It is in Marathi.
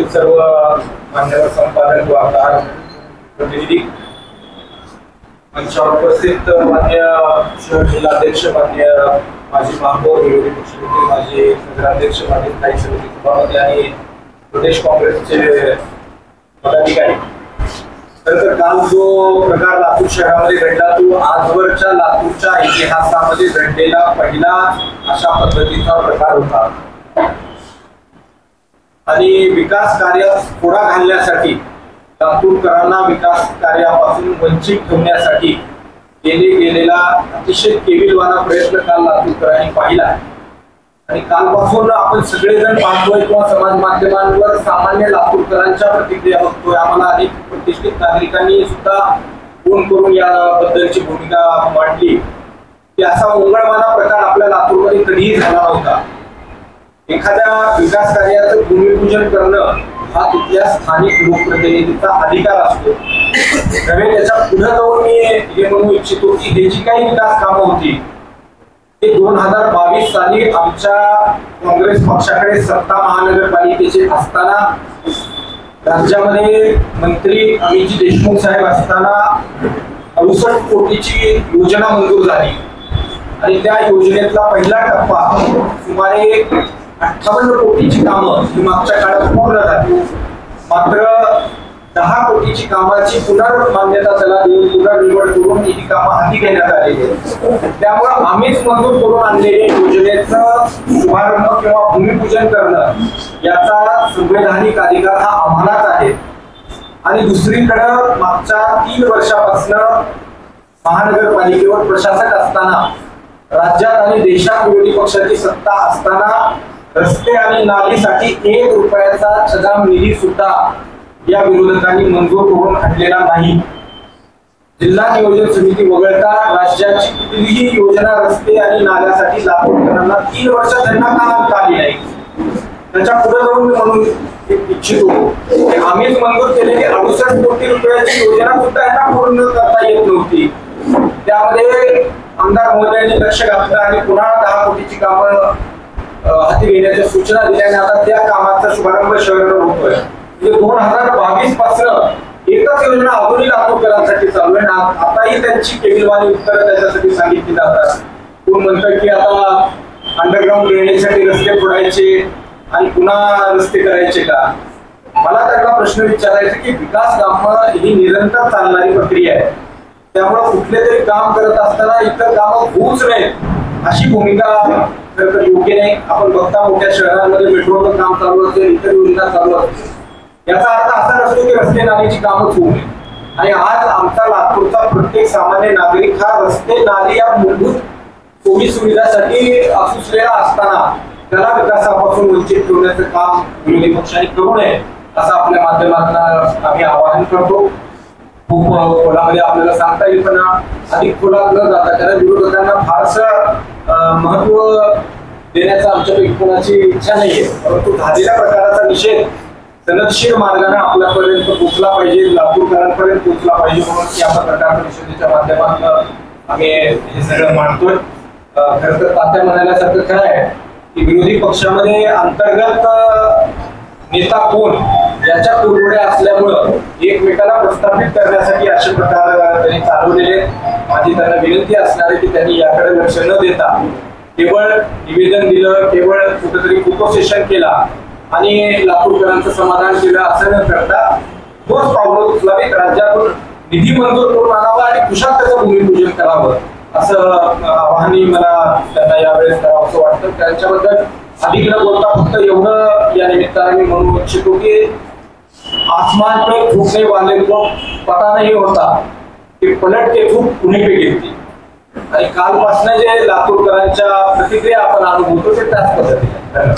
उपस्थित सर्व मान्यवर संपादक वार्ताहर प्रतिनिधी, मंचावर उपस्थित मान्य शहर जिल्हाध्यक्ष, मान्य माजी महापौर, विरोधी पक्षनेते, माजी नगराध्यक्ष, माजी स्थायी समिती सभापती आणि प्रदेश काँग्रेसचे पदाधिकारी. तर काल जो प्रकार लातूर शहरामध्ये घडला तो आजवरच्या लातूरच्या इतिहासामध्ये घडलेला पहिला अशा पद्धतीचा प्रकार होता आणि विकास कार्यात खोडा घालण्यासाठी, लातूरकरांना विकास कार्यापासून वंचित ठेवण्यासाठी गेलेला अतिशय केविलवाना प्रयत्न काल लातूरकरांनी पाहिला. आणि कालपासून आपण सगळेजण पाहतोय किंवा समाज माध्यमांवर सामान्य लातूरकरांच्या प्रतिक्रिया बघतोय. आम्हाला अनेक प्रतिष्ठित नागरिकांनी सुद्धा फोन करून याबद्दलची भूमिका मांडली की असा उंगळवाना प्रकार आपल्या लातूरमध्ये कधीही झाला नव्हता. एखाद्या विकास कार्याचं भूमिपूजन करणं हा तिथल्या स्थानिक लोकप्रतिनिधीचा अधिकार असतो. नव्हे त्याच्या पुढे जाऊन मी हे म्हणू इच्छितो की हे जी काही विकास कामं होती ते 2022 साली आमच्या काँग्रेस पक्षाकडे सत्ता महानगरपालिकेचे असताना, राज्यामध्ये मंत्री अमितजी देशमुख साहेब असताना 68 कोटीची योजना मंजूर झाली आणि त्या योजनेतला पहिला टप्पा सुमारे 58 कोटीची कामं ही मागच्या काळात पूर्ण झाली. मात्र 10 कोटीची कामाची पुनर्मान्यता त्याला देऊन पुनर्निवड करून ही कामं हाती घेण्यात आलेली आहेत. त्यामुळे आम्हीच मंजूर करून आणलेल्या योजनेचं शुभारंभ किंवा भूमिपूजन करणं याचा संवैधानिक अधिकार हा आम्हालाच आहे. आणि दुसरीकडं मागच्या 3 वर्षापासून महानगरपालिकेवर प्रशासक असताना, राज्यात आणि देशात विरोधी पक्षाची सत्ता असताना रस्ते आणि नालीसाठी 1 रुपयाचा छदाम निधी सुद्धा या विरोधकांनी मंजूर करून आणलेला नाही. जिल्हा नियोजन समिती वगळता राज्याची कुठलीही योजना रस्ते आणि नाल्यासाठी लातूरकरांना 3 वर्ष त्यांना का आणता आली नाही. त्याच्या पुढे जाऊन मी म्हणून इच्छितो आम्हीच मंजूर केलेली 68 कोटी रुपयाची योजना सुद्धा यांना पूर्ण करता येत नव्हती. त्यामध्ये आमदार महोदयांनी लक्ष घातलं आणि पुन्हा 10 कोटीची कामं हाती घेण्याच्या सूचना दिल्या आणि आता त्या कामाचा शुभारंभ शहरावर होतोय. 2022 पासून एकच योजना अजूनही लातूरकरांसाठी चालू आहे. आताही त्यांची केविलवाणी उत्तरं त्याच्यासाठी सांगितली जातात. कोण म्हणतं की आता अंडरग्राऊंड ड्रेनेजसाठी रस्ते फोडायचे आणि पुन्हा रस्ते करायचे का. मला त्यांना प्रश्न विचारायचा की विकास कामं ही निरंतर चालणारी प्रक्रिया आहे. त्यामुळे कुठले तरी काम करत असताना इतर कामं होऊच नयेत अशी भूमिका खरं तर योग्य नाही. आपण बघता मोठ्या शहरांमध्ये मेट्रोचं काम चालू असेल, इतर योजना चालू असतील, याचा अर्थ असा नसतो की रस्ते नालीची कामच होऊ नये. आणि आज आमचा लातूरचा प्रत्येक सामान्य नागरिक हा रस्ते नाली या मूलभूत सोयी सुविधासाठी असुसलेला असताना त्याला विकासापासून वंचित ठेवण्याचं काम विरोधी पक्षाने करू नये असं आपल्या माध्यमातून आम्ही आवाहन करतो. खूप खोलामध्ये आपल्याला सांगता येईल पण अधिक खोलात न जाता, कारण विरोधकांना फारसं महत्व देण्याचा आमच्यापैकी कोणाची इच्छा नाहीये. परंतु झालेल्या प्रकाराचा निषेध सनदशीर मार्गाने आपल्यापर्यंत पोहोचला पाहिजे, लातूरकरांपर्यंत पोहोचला पाहिजे म्हणून या पत्रकार परिषदेच्या माध्यमातून आम्ही हे सगळं मांडतोय. खरं तर तात्या म्हणाल्यासारखं खरं आहे की विरोधी पक्षामध्ये अंतर्गत नेता कोण याच्या कुरबुड्या असल्यामुळं एकमेकाला प्रस्थापित करण्यासाठी असे प्रकार त्यांनी चालवलेले. माझी त्यांना विनंती असणार आहे की त्यांनी याकडे लक्ष न देता केवळ निवेदन दिलं, केवळ कुठेतरी फोटोसेशन केला आणि लातूरकरांचं समाधान केलं असं न करता तोच पावलं उचलावीत, राज्यातून निधी मंजूर करून आणावा आणि कुशात त्याचं भूमिपूजन करावं असं आवाहनही मला त्यांना यावेळेस करावं असं वाटतं. त्यांच्याबद्दल अधिक न बोलता फक्त एवढं या निमित्ताने मी म्हणू इच्छितो की आसमान पे थूकने वाले को पता नहीं होता की पलट के थूक उन्हीं पे गिरती. आणि कालपासून जे लातूरकरांच्या प्रतिक्रिया आपण अनुभवतो ते त्याच पद्धतीने.